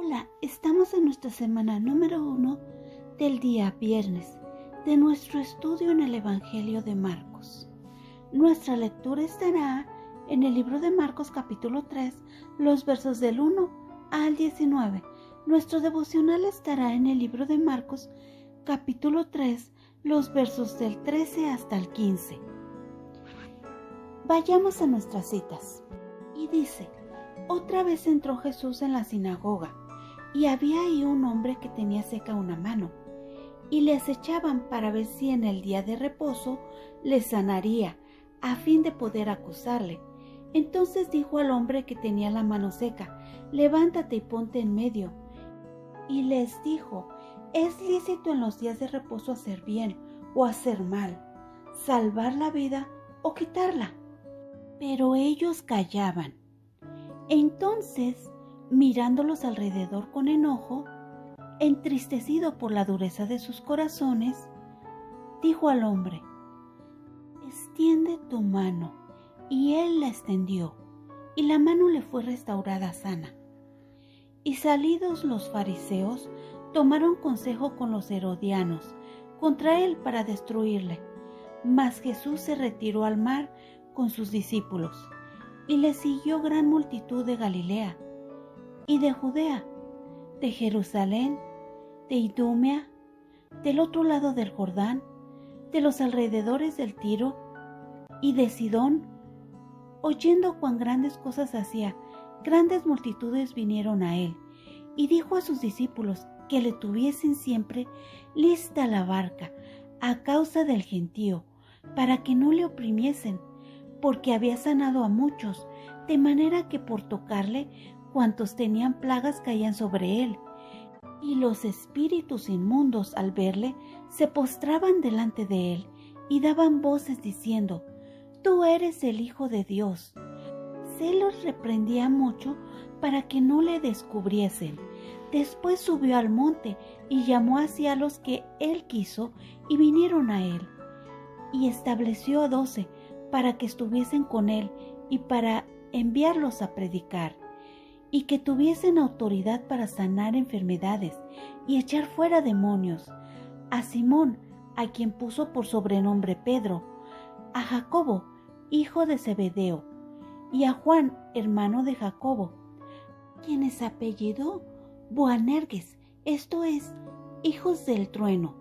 Hola, estamos en nuestra semana número 1 del día viernes de nuestro estudio en el Evangelio de Marcos. Nuestra lectura estará en el libro de Marcos capítulo 3, los versos del 1 al 19. Nuestro devocional estará en el libro de Marcos capítulo 3, los versos del 13 hasta el 15. Vayamos a nuestras citas. Y dice: otra vez entró Jesús en la sinagoga, y había ahí un hombre que tenía seca una mano, y le acechaban para ver si en el día de reposo le sanaría, a fin de poder acusarle. Entonces dijo al hombre que tenía la mano seca: levántate y ponte en medio. Y les dijo: ¿es lícito en los días de reposo hacer bien o hacer mal, salvar la vida o quitarla? Pero ellos callaban. Entonces, mirándolos alrededor con enojo, entristecido por la dureza de sus corazones, dijo al hombre: extiende tu mano. Y él la extendió, y la mano le fue restaurada sana. Y salidos los fariseos, tomaron consejo con los herodianos contra él para destruirle. Mas Jesús se retiró al mar con sus discípulos, y le siguió gran multitud de Galilea, y de Judea, de Jerusalén, de Idumea, del otro lado del Jordán, de los alrededores del Tiro y de Sidón. Oyendo cuán grandes cosas hacía, grandes multitudes vinieron a él, y dijo a sus discípulos que le tuviesen siempre lista la barca a causa del gentío, para que no le oprimiesen, porque había sanado a muchos, de manera que por tocarle cuantos tenían plagas caían sobre él. Y los espíritus inmundos, al verle, se postraban delante de él y daban voces diciendo: tú eres el Hijo de Dios. Se los reprendía mucho para que no le descubriesen. Después subió al monte y llamó hacia los que él quiso, y vinieron a él. Y estableció a 12 para que estuviesen con él y para enviarlos a predicar, y que tuviesen autoridad para sanar enfermedades y echar fuera demonios: a Simón, a quien puso por sobrenombre Pedro, a Jacobo, hijo de Zebedeo, y a Juan, hermano de Jacobo, quien es apellido Boanerges, esto es, hijos del trueno,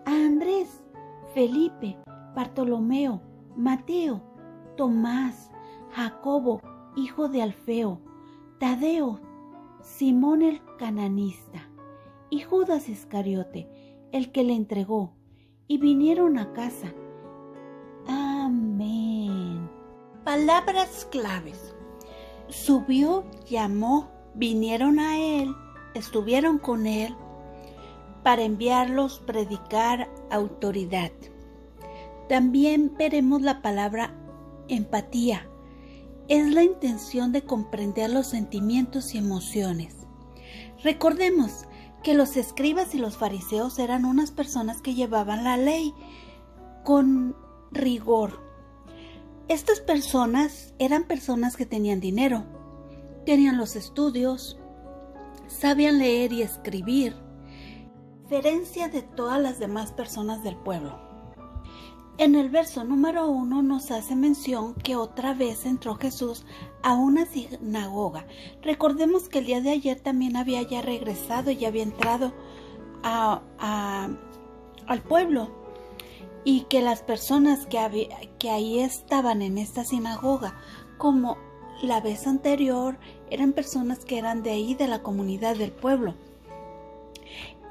a Andrés, Felipe, Bartolomeo, Mateo, Tomás, Jacobo, hijo de Alfeo, Tadeo, Simón el cananista, y Judas Iscariote, el que le entregó, y vinieron a casa. Amén. Palabras claves. Subió, llamó, vinieron a él, estuvieron con él, para enviarlos, predicar, autoridad. También veremos la palabra empatía. Es la intención de comprender los sentimientos y emociones. Recordemos que los escribas y los fariseos eran unas personas que llevaban la ley con rigor. Estas personas eran personas que tenían dinero, tenían los estudios, sabían leer y escribir, a diferencia de todas las demás personas del pueblo. En el verso número 1 nos hace mención que otra vez entró Jesús a una sinagoga. Recordemos que el día de ayer también había ya regresado y había entrado al pueblo, y que las personas que ahí estaban en esta sinagoga, como la vez anterior, eran personas que eran de ahí, de la comunidad del pueblo.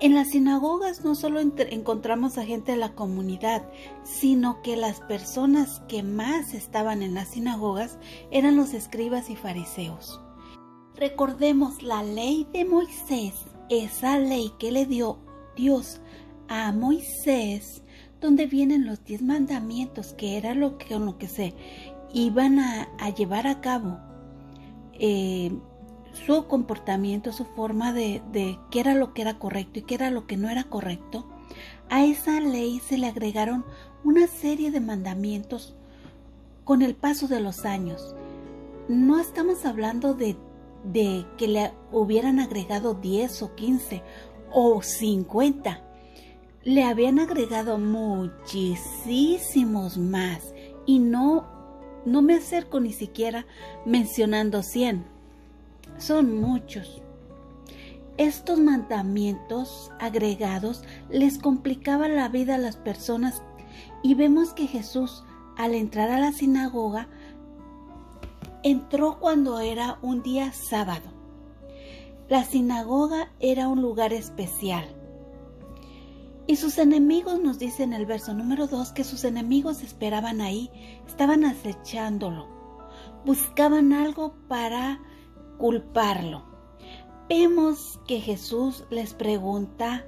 En las sinagogas no solo encontramos a gente de la comunidad, sino que las personas que más estaban en las sinagogas eran los escribas y fariseos. Recordemos la ley de Moisés, esa ley que le dio Dios a Moisés, donde vienen los 10 mandamientos, que era con lo que se iban a llevar a cabo su comportamiento, su forma de qué era lo que era correcto y qué era lo que no era correcto. A esa ley se le agregaron una serie de mandamientos con el paso de los años. No estamos hablando de de que le hubieran agregado 10 o 15 o 50. Le habían agregado muchísimos más y no me acerco ni siquiera mencionando 100. Son muchos. Estos mandamientos agregados les complicaban la vida a las personas y vemos que Jesús, al entrar a la sinagoga, entró cuando era un día sábado. La sinagoga era un lugar especial. Y sus enemigos, nos dice en el verso número 2, que sus enemigos esperaban ahí, estaban acechándolo, buscaban algo para culparlo. Vemos que Jesús les pregunta,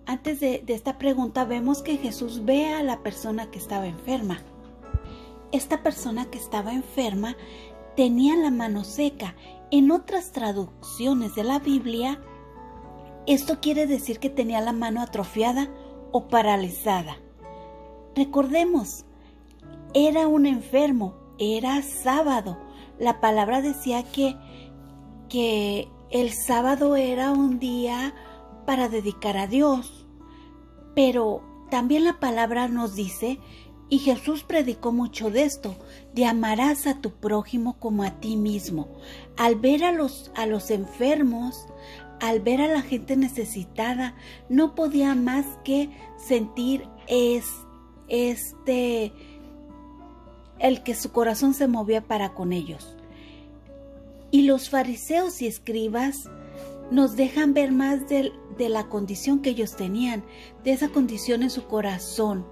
antes de esta pregunta vemos que Jesús ve a la persona que estaba enferma. Esta persona que estaba enferma tenía la mano seca. En otras traducciones de la Biblia, esto quiere decir que tenía la mano atrofiada o paralizada. Recordemos, era un enfermo, era sábado. La palabra decía que el sábado era un día para dedicar a Dios, pero también la palabra nos dice, y Jesús predicó mucho de esto, de amarás a tu prójimo como a ti mismo. Al ver a los enfermos, al ver a la gente necesitada, no podía más que sentir el que su corazón se movía para con ellos. Y los fariseos y escribas nos dejan ver más de la condición que ellos tenían, de esa condición en su corazón.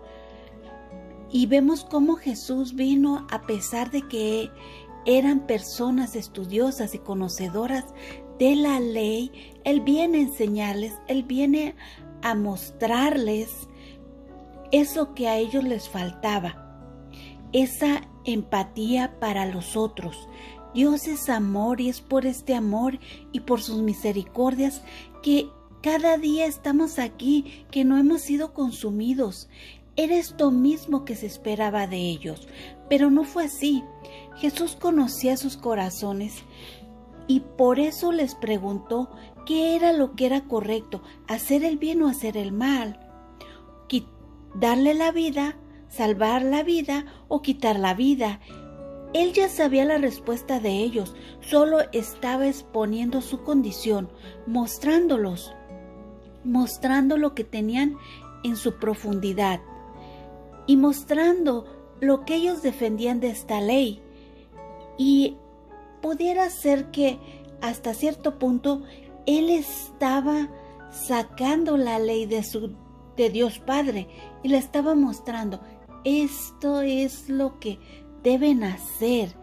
Y vemos cómo Jesús vino, a pesar de que eran personas estudiosas y conocedoras de la ley, Él viene a enseñarles, Él viene a mostrarles eso que a ellos les faltaba, esa empatía para los otros. Dios es amor y es por este amor y por sus misericordias que cada día estamos aquí, que no hemos sido consumidos. Era esto mismo que se esperaba de ellos, pero no fue así. Jesús conocía sus corazones y por eso les preguntó qué era lo que era correcto, hacer el bien o hacer el mal, darle la vida, salvar la vida o quitar la vida. Él ya sabía la respuesta de ellos, solo estaba exponiendo su condición, mostrando lo que tenían en su profundidad y mostrando lo que ellos defendían de esta ley. Y pudiera ser que hasta cierto punto Él estaba sacando la ley de Dios Padre y le estaba mostrando, esto es lo que deben hacer.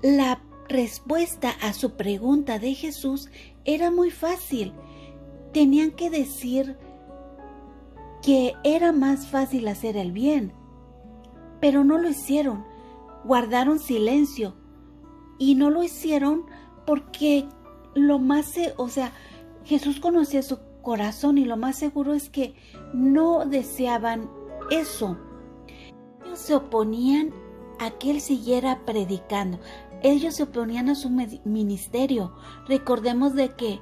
La respuesta a su pregunta de Jesús era muy fácil. Tenían que decir que era más fácil hacer el bien, pero no lo hicieron. Guardaron silencio y no lo hicieron porque Jesús conocía su corazón y lo más seguro es que no deseaban eso. Ellos se oponían a que Él siguiera predicando. Ellos se oponían a su ministerio. Recordemos de que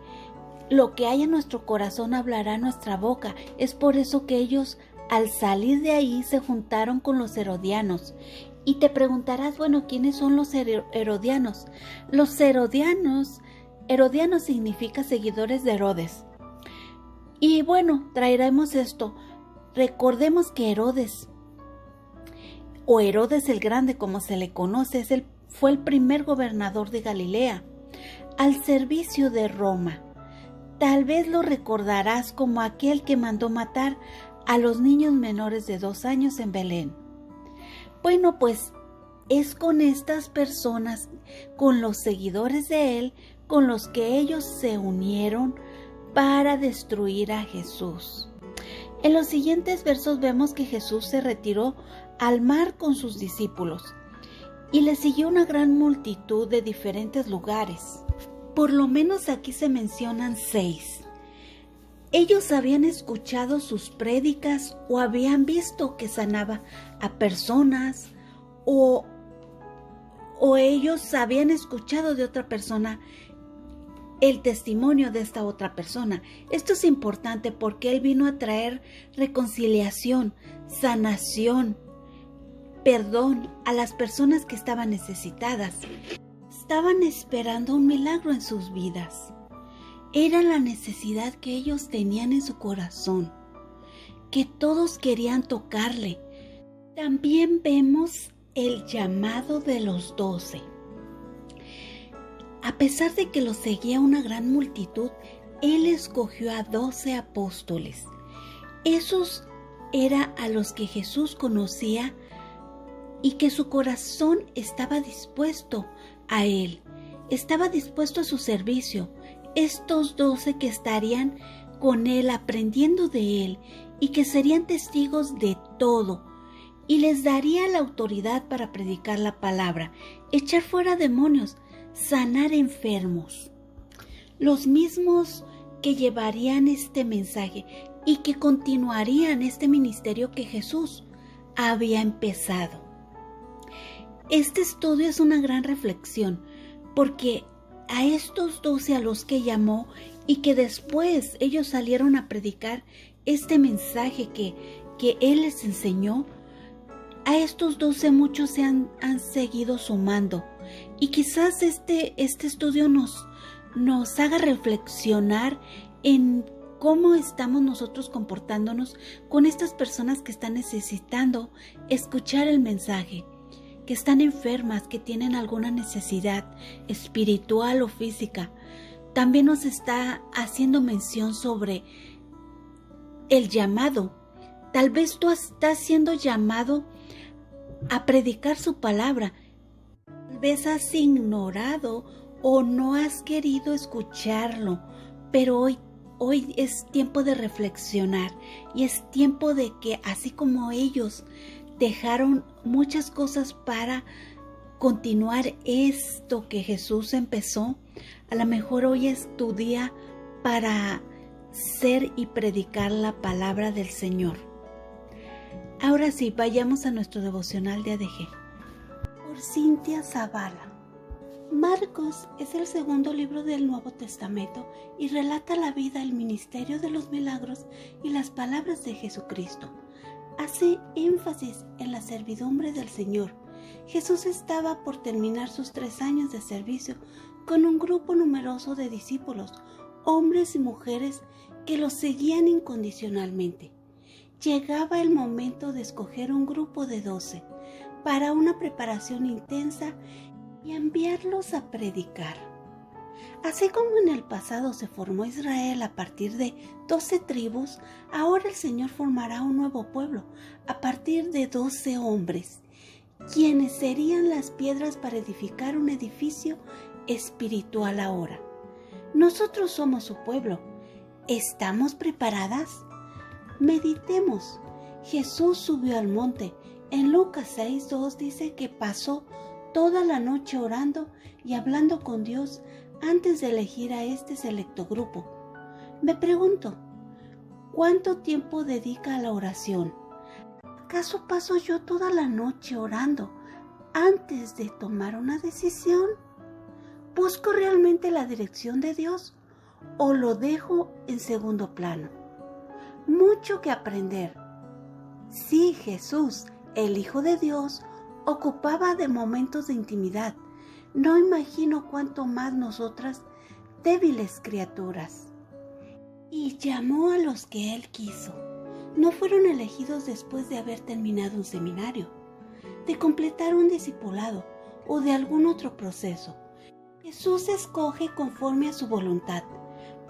lo que hay en nuestro corazón hablará nuestra boca. Es por eso que ellos, al salir de ahí, se juntaron con los herodianos. Y te preguntarás, ¿quiénes son los herodianos? Los herodianos significa seguidores de Herodes. Y traeremos esto. Recordemos que Herodes, o Herodes el Grande como se le conoce, fue el primer gobernador de Galilea, al servicio de Roma. Tal vez lo recordarás como aquel que mandó matar a los niños menores de 2 años en Belén. Pues es con estas personas, con los seguidores de él, con los que ellos se unieron para destruir a Jesús. En los siguientes versos vemos que Jesús se retiró al mar con sus discípulos y le siguió una gran multitud de diferentes lugares. Por lo menos aquí se mencionan 6. Ellos habían escuchado sus prédicas o habían visto que sanaba a personas o o ellos habían escuchado de otra persona el testimonio de esta otra persona. Esto es importante porque Él vino a traer reconciliación, sanación, perdón a las personas que estaban necesitadas. Estaban esperando un milagro en sus vidas. Era la necesidad que ellos tenían en su corazón, que todos querían tocarle. También vemos el llamado de los 12. A pesar de que los seguía una gran multitud, Él escogió a 12 apóstoles. Esos eran a los que Jesús conocía y que su corazón estaba dispuesto a Él, estaba dispuesto a su servicio. Estos 12 que estarían con Él, aprendiendo de Él y que serían testigos de todo, y les daría la autoridad para predicar la palabra, echar fuera demonios, sanar enfermos. Los mismos que llevarían este mensaje y que continuarían este ministerio que Jesús había empezado. Este estudio es una gran reflexión, porque a estos 12 a los que llamó y que después ellos salieron a predicar este mensaje que Él les enseñó, a estos 12 muchos se han seguido sumando. Y quizás este estudio nos haga reflexionar en cómo estamos nosotros comportándonos con estas personas que están necesitando escuchar el mensaje, que están enfermas, que tienen alguna necesidad espiritual o física. También nos está haciendo mención sobre el llamado. Tal vez tú estás siendo llamado a predicar su palabra. Tal vez has ignorado o no has querido escucharlo, pero hoy es tiempo de reflexionar y es tiempo de que, así como ellos dejaron muchas cosas para continuar esto que Jesús empezó, a lo mejor hoy es tu día para ser y predicar la palabra del Señor. Ahora sí, vayamos a nuestro devocional de ADG. Por Cintia Zavala. Marcos es el segundo libro del Nuevo Testamento y relata la vida, el ministerio de los milagros y las palabras de Jesucristo. Hace énfasis en la servidumbre del Señor. Jesús estaba por terminar sus 3 años de servicio con un grupo numeroso de discípulos, hombres y mujeres que lo seguían incondicionalmente. Llegaba el momento de escoger un grupo de 12 para una preparación intensa y enviarlos a predicar. Así como en el pasado se formó Israel a partir de 12 tribus, ahora el Señor formará un nuevo pueblo a partir de 12 hombres, quienes serían las piedras para edificar un edificio espiritual ahora. Nosotros somos su pueblo. ¿Estamos preparadas? Meditemos. Jesús subió al monte. En Lucas 6:2 dice que pasó toda la noche orando y hablando con Dios antes de elegir a este selecto grupo. Me pregunto, ¿cuánto tiempo dedica a la oración? ¿Acaso paso yo toda la noche orando antes de tomar una decisión? ¿Busco realmente la dirección de Dios o lo dejo en segundo plano? Mucho que aprender. Sí, Jesús, el Hijo de Dios, ocupaba de momentos de intimidad. No imagino cuánto más nosotras, débiles criaturas. Y llamó a los que Él quiso. No fueron elegidos después de haber terminado un seminario, de completar un discipulado o de algún otro proceso. Jesús escoge conforme a su voluntad,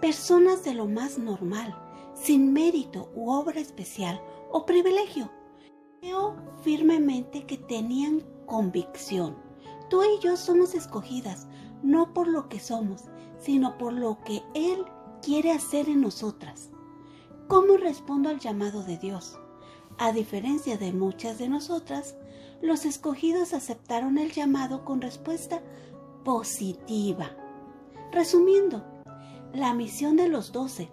personas de lo más normal, sin mérito u obra especial o privilegio. Creo firmemente que tenían convicción. Tú y yo somos escogidas, no por lo que somos, sino por lo que Él quiere hacer en nosotras. ¿Cómo respondo al llamado de Dios? A diferencia de muchas de nosotras, los escogidos aceptaron el llamado con respuesta positiva. Resumiendo, la misión de los 12,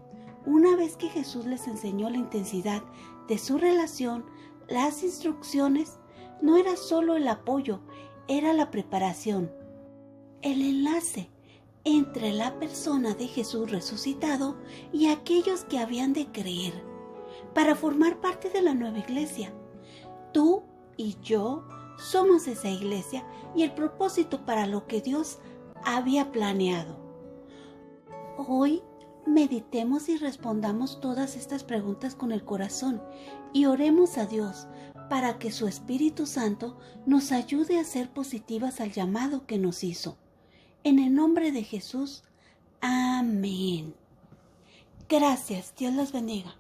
una vez que Jesús les enseñó la intensidad de su relación, las instrucciones, no era solo el apoyo, era la preparación, el enlace entre la persona de Jesús resucitado y aquellos que habían de creer para formar parte de la nueva iglesia. Tú y yo somos esa iglesia y el propósito para lo que Dios había planeado. Hoy meditemos y respondamos todas estas preguntas con el corazón y oremos a Dios para que su Espíritu Santo nos ayude a ser positivas al llamado que nos hizo. En el nombre de Jesús, amén. Gracias, Dios los bendiga.